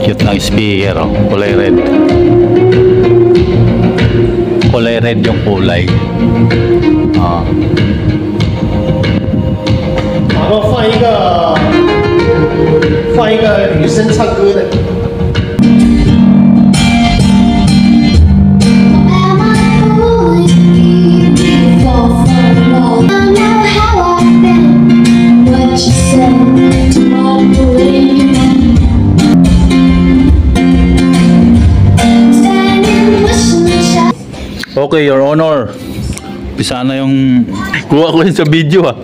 Cute ng speaker, oh. Kulay red. Kulay red yung kulay. Ah. 然后放一个女生唱歌的。Okay, Your Honor. Bisa na yung kuha ko yun sa video, ah.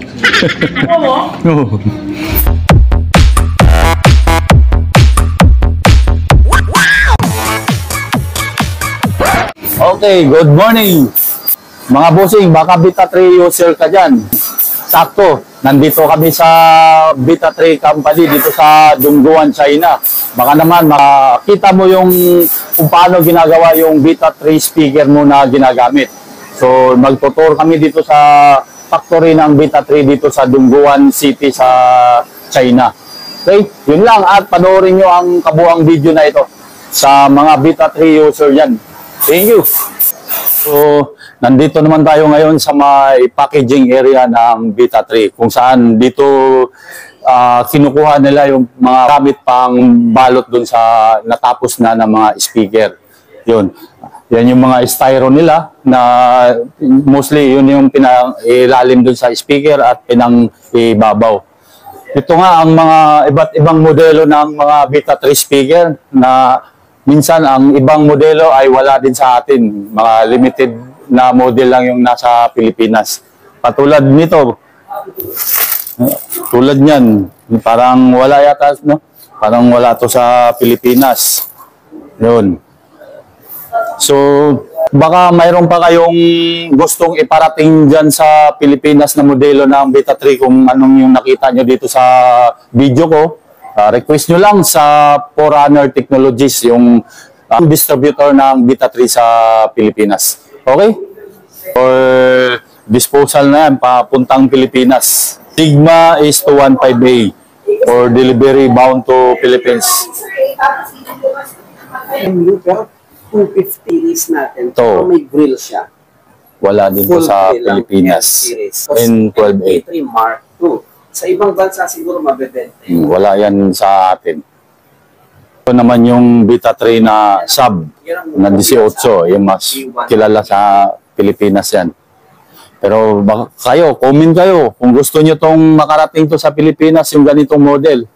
Oo. Okay, good morning. Mga bossing, baka Beta 3 user ka dyan. Sakto, nandito kami sa Beta 3 company dito sa Dongguan, China. Baka naman makita mo yung kung paano ginagawa yung Beta 3 speaker mo na ginagamit. So, magtutur kami dito sa factory ng Beta 3 dito sa Dongguan City sa China. Okay, yun lang at panoorin nyo ang kabuang video na ito sa mga Beta 3 user yan. Thank you. So, nandito naman tayo ngayon sa may packaging area ng Beta 3 kung saan dito kinukuha nila yung mga gamit pang balot dun sa natapos na ng mga speaker. Yun. Yan yung mga styro nila na mostly yun yung pinailalim dun sa speaker at pinang ibabaw. Ito nga ang mga iba't ibang modelo ng mga Beta 3 speaker na minsan ang ibang modelo ay wala din sa atin. Mga limited na model lang yung nasa Pilipinas. Patulad nito, tulad niyan, parang wala yata, no? Parang wala to sa Pilipinas. Yun. So, baka mayroon pa kayong gustong iparating dyan sa Pilipinas na modelo ng Beta 3 kung anong yung nakita nyo dito sa video ko. Request nyo lang sa Forerunner Technologies, yung distributor ng Beta 3 sa Pilipinas. Okay? For disposal na yan, papuntang Pilipinas. Sigma is 215A for delivery bound to Philippines. Pero 250 is natin. To. May grill siya. Wala dito sa Pilipinas. N12A. N3 Mark II. Sa ibang bansa siguro mabebenta. Wala yan sa atin. Ito naman yung Beta 3 na sub na 18. Yung mas kilala sa Pilipinas yan. Pero baka kayo, comment kayo kung gusto nyo tong makarating to sa Pilipinas yung ganitong model.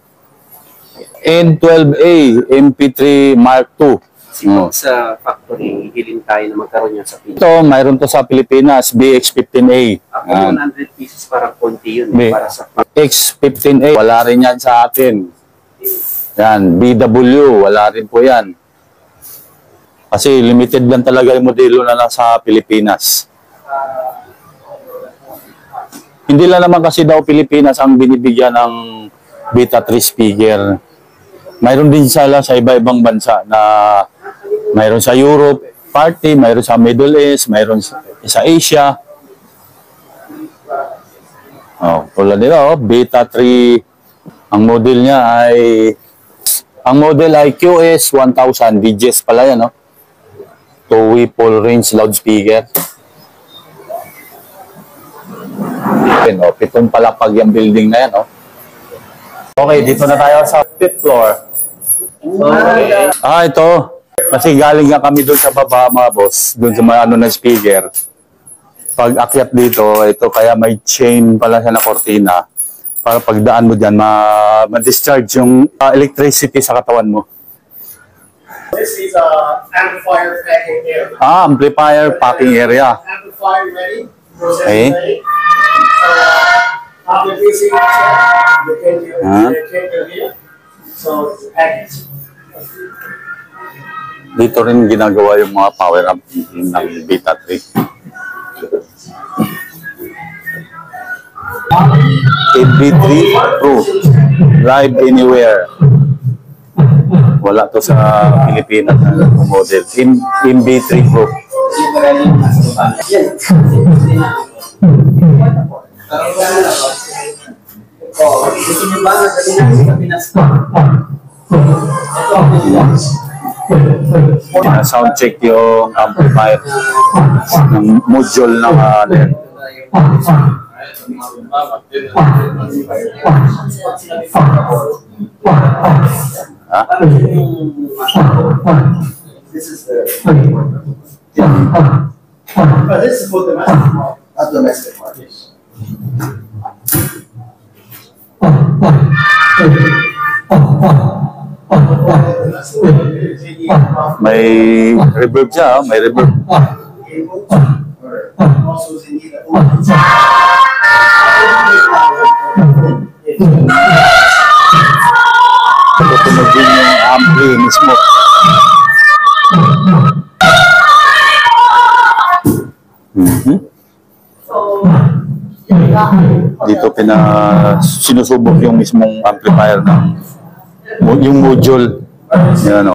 N12A MP3 Mark II. Siguro sa factory, hiling tayo na magkaroon yan sa Pilipinas. Ito, mayroon to sa Pilipinas, BX15A. Ako 100 pieces para konti yun. Para sa X15A, wala rin yan sa atin. Yan, BW, wala rin po yan. Kasi limited lang talaga yung modelo na nasa Pilipinas. Hindi lang naman kasi daw Pilipinas ang binibigyan ng Beta 3 speaker. Mayroon din sila sa iba-ibang bansa na mayroon sa Europe party, mayroon sa Middle East, mayroon sa Asia. Oh, tulad nito, Beta 3. Ang model niya ay QS 1000 DJs pala yan, no? Two-way full range loudspeaker. Oh, 7 palapag yung building na yan, oh. Okay, dito na tayo sa 5th floor. Okay. Ito. Kasi galing nga kami doon sa baba, mga boss. Doon sa mga ano na speaker. Pag akyat dito, ito kaya may chain pala siya na kortina. Para pagdaan mo dyan, ma-discharge yung electricity sa katawan mo. This is amplifier packing area. Amplifier packing area. Amplifier ready. Okay. After using it, you can do here. So, package. Dito rin ginagawa yung mga power amp ng Beta 3. MB3 Pro. Live anywhere. Wala to sa Pilipinas na model. MB3 Pro. Oh, gusto niyo ba nagdali natin sa Pinas? Ito ang Pinas. Sound check yung amplifier ng module ng ha? This is the. This is for domestic market. May reverb siya, may reverb. Tutunog din yung ampli mismo. Dito sinusubok yung mismong amplifier ng yung module. Yan o.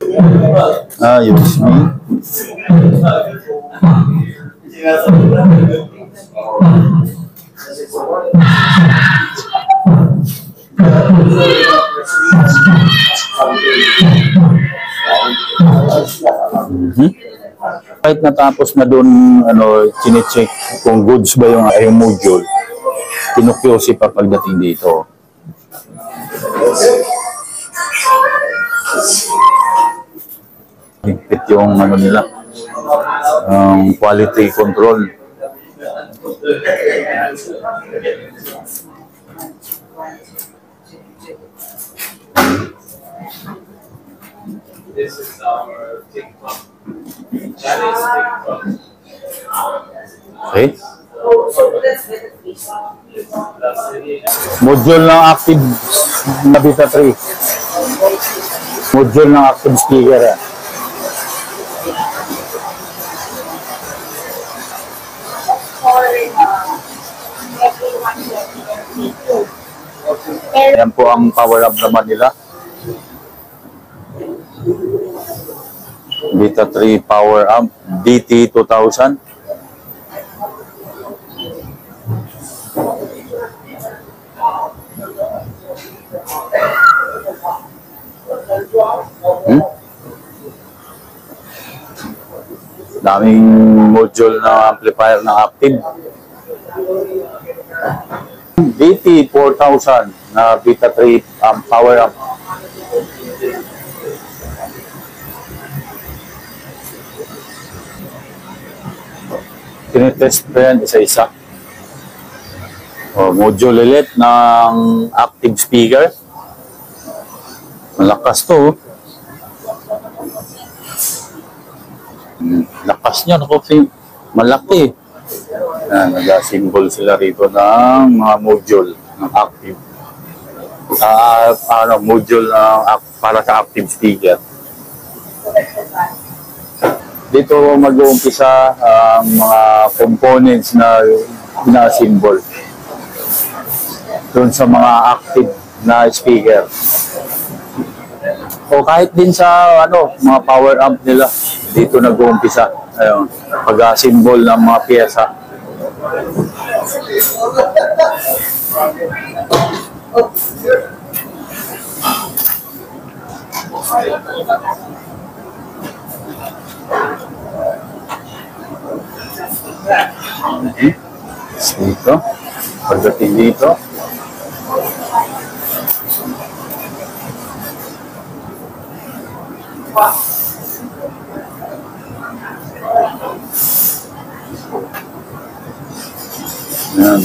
USB. Kahit natapos na doon, chinecheck kung goods ba yung module. Kinukyosi pa pagdating dito. Higpit yung nila, quality control. This is our TikTok. Chinese TikTok. Okay. Module ng active na Beta 3. Module ng active speaker. Yan po ang power up naman nila. Beta 3 power amp DT 2000. Daming module na amplifier na active. DT 4000 na Beta 3 power amp. Tinitest pa yan isa-isa. Module ulit ng active speaker. Malakas to. Lakas niya, malaki. Nag-symbol sila rito ng mga module ng active. Module para sa active speaker. Dito mag-uumpisa ang mga components na pina-symbol doon sa mga active na speaker. O kahit din sa mga power amp nila, dito nag-uumpisa. Ayun, pag-symbol ng mga piyesa. Dito, pagdating dito. Yan.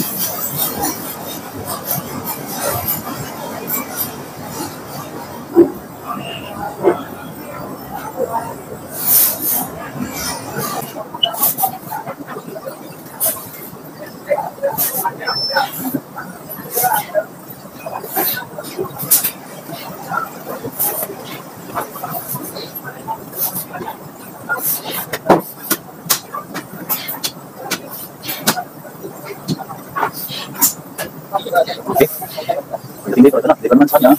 Okay. Ito na. Dito naman sa kanya.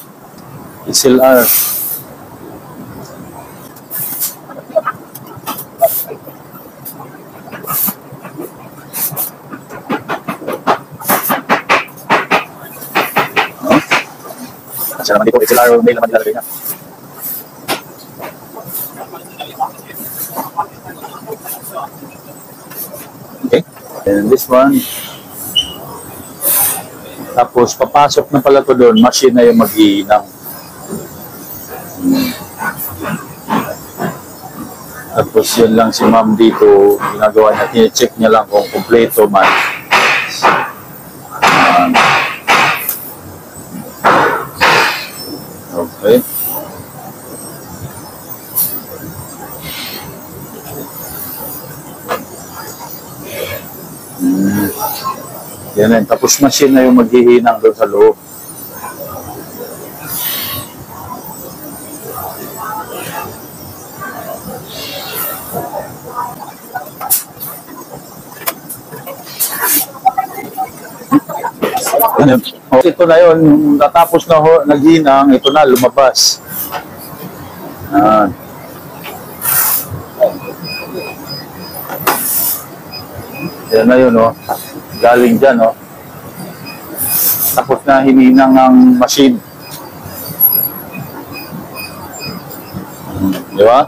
XLR. At siya naman dito, XLR mail naman nilalagay niya. Okay. And this one. Tapos, papasok na pala to doon. Machine na yung mag-iinang. Tapos, yun lang si ma'am dito. Ginagawa niya. Check niya lang kung kompleto man. Okay. Yan na. Tapos machine na yung maghihinang doon sa loob. Yan. Oh, ito na yun. Natapos na naghinang, ito na, lumabas. Yan. Yan na yun, oh. Galing dyan, oh. Tapos na hininang ang machine. Di ba?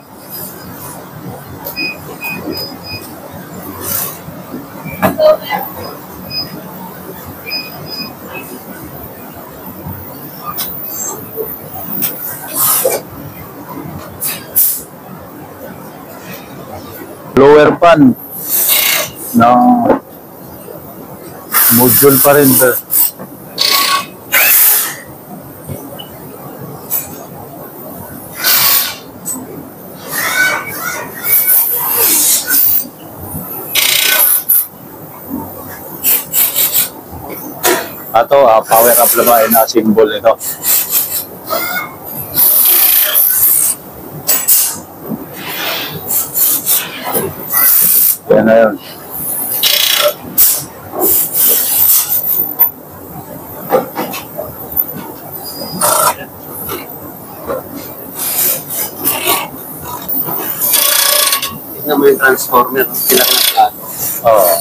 Lower pan na module pa rin. Ito, power up naman na symbol nito. Yan na yun. Tignan mo yung transformer, sila ka ng plato. Oo.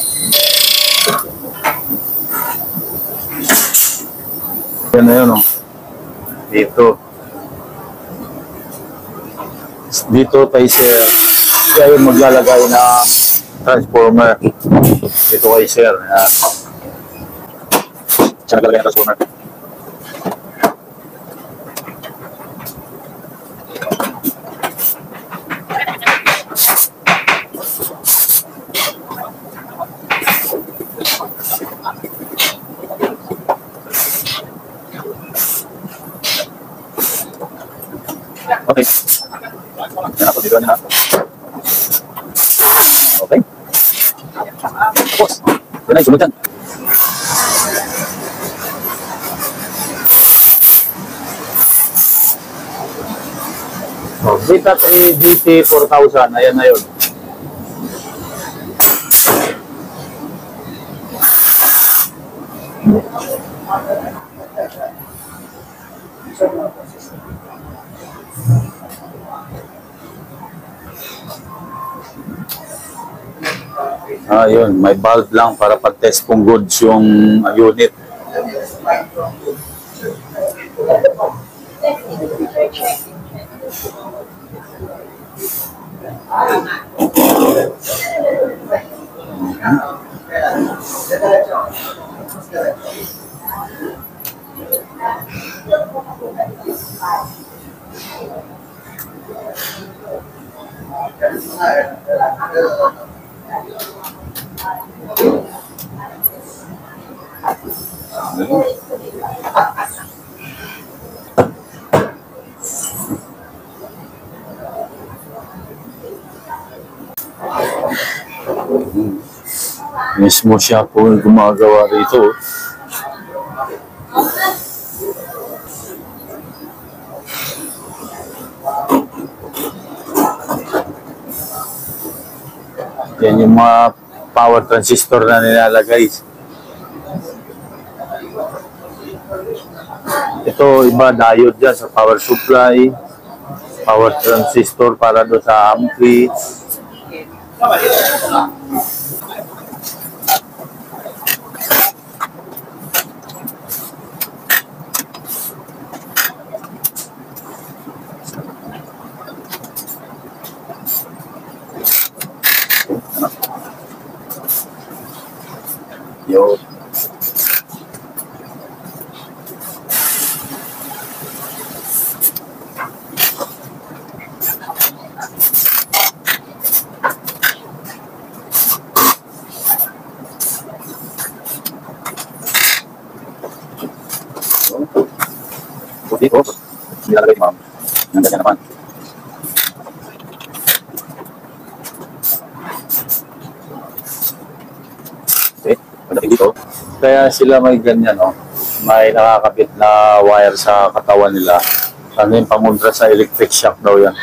Yan na yun, oh. Dito. Dito tayo siya yung maglalagay ng transformer. Dito kay sir. Yan. Siya naglalagay ng transformer. Okay. Yan ako dito na. Okay. Tapos. Yan na, sunod yan. Oh, Vita 3 GT 4000. Ayan na yun. Yun, may valve lang para pag-test kung goods yung unit. Mismo siya po gumagawa rito. Yan yung mga power transistor na nilalagay. Ito, iba diode dyan sa power supply, power transistor para doon sa ampli. Yo. Dito, nilalagay ma'am. Ang ganyan naman. Okay, pagdating dito. Kaya sila may ganyan, no? May nakakabit na wire sa katawan nila. Ano yung pangontra sa electric shock daw yan.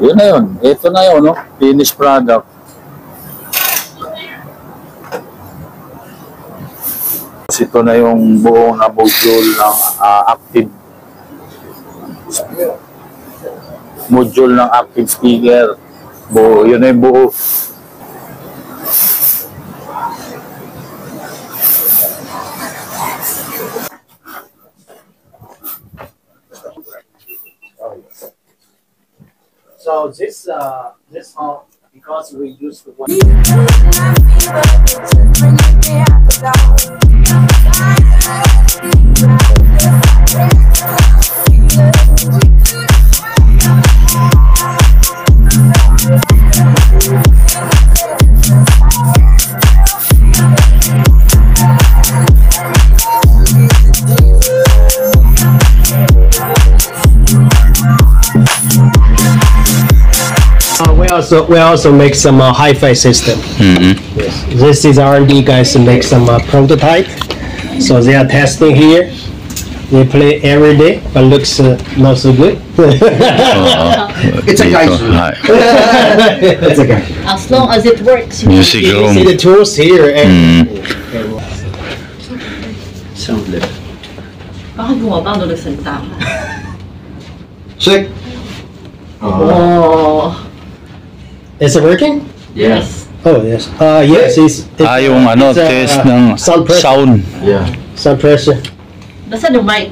Yun na yun. Ito na yun, no? Finished product. Ito na yung buong na module ng active speaker. Buo, yun na yung buo. So this how, because we use the one. We also make some hi-fi system. Yes. This is R&D guys to make some prototype. So they are testing here. They play every day, but looks not so good. It's a guy's room. It's a guy. As long as it works. Music You room. see the tools here. And Sound lift. Bakit bumaba ang nagsalita ka? Sick. Oh. is it working? Yes. Oh yes. Yes. It's Yung ano, it's, test ng sound pressure. sound. Yeah. Sound pressure. Basta yung mic.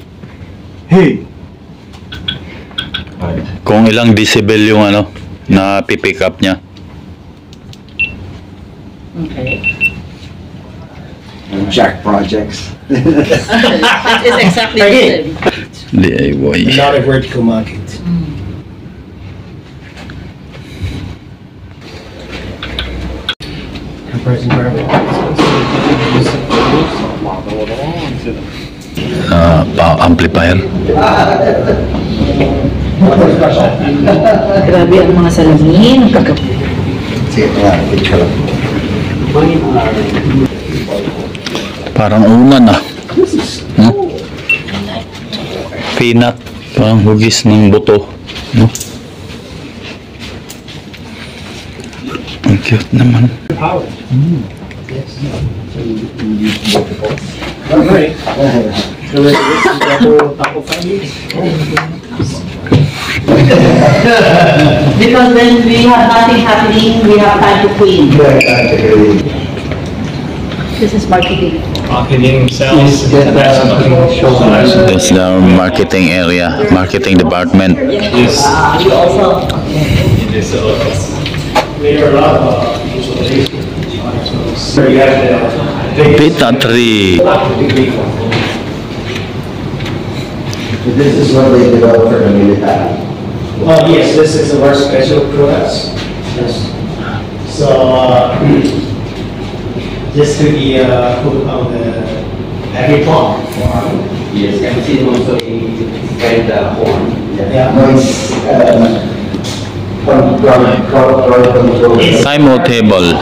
Hey. Kung ilang decibel yung ano, na pipick up niya. Okay. Jack projects. That is exactly the same. DIY. Not a vertical market. Amplifier. Grabe ang mga salamin. Sige, picture lang. Parang unan ah. Peanut. Parang hugis ng buto. No? Ang cute naman. Because when we have nothing happening, we have time to clean. This is marketing. Marketing, sales, That's the marketing area, marketing department. yes. You also. This, Later a lot of visualization. So you have the Beta 3. This is what they developed for the military. Oh yes, this is our special products. Yes. So this could be put on the heavy pump. Yes, everything also in the horn. Yeah. Noise, control. Time or table?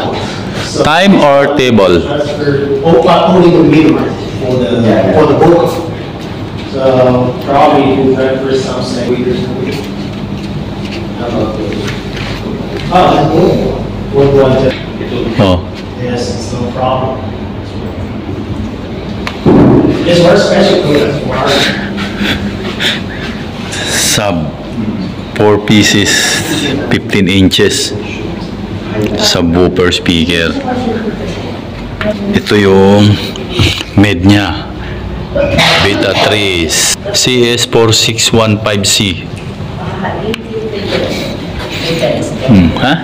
Time or table? That's for only the medium for the vocal. So probably you have for some centimeters a week. Would want to. Oh. Yes, it's no problem. It's our special products for our. Sub 4 pieces, 15 inches. Subwoofer speaker. Ito yung made niya. Beta 3 CS4615C. Ha?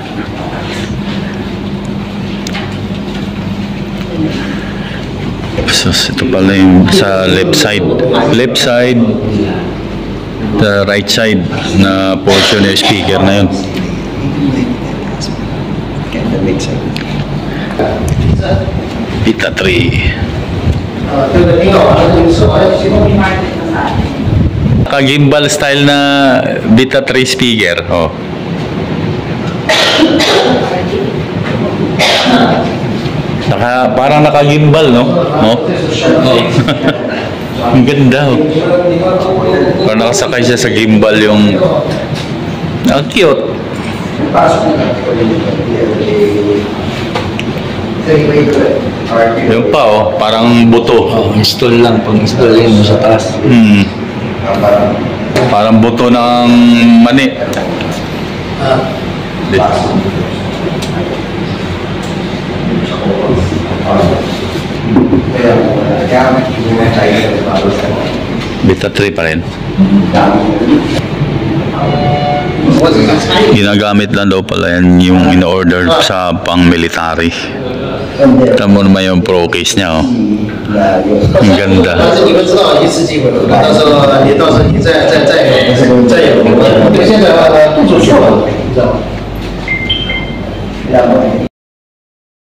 So, ito pala yung sa left side. Left side, the right side na portion ng speaker na yun. Beta 3. Naka-gimbal style na Beta 3 speaker. Oh. Parang naka-gimbal, no? Oh. Ang ganda, oh. Parang nakasakay siya sa gimbal yung... Ang cute. Yung pa, oh. Parang buto. Install lang, pang-installin mo sa taas. Parang buto ng mani. Beta 3 pa rin. Ginagamit lang daw pala yan yung in-order sa pang-military. Tama naman yung pro case niya, oh. Ang ganda.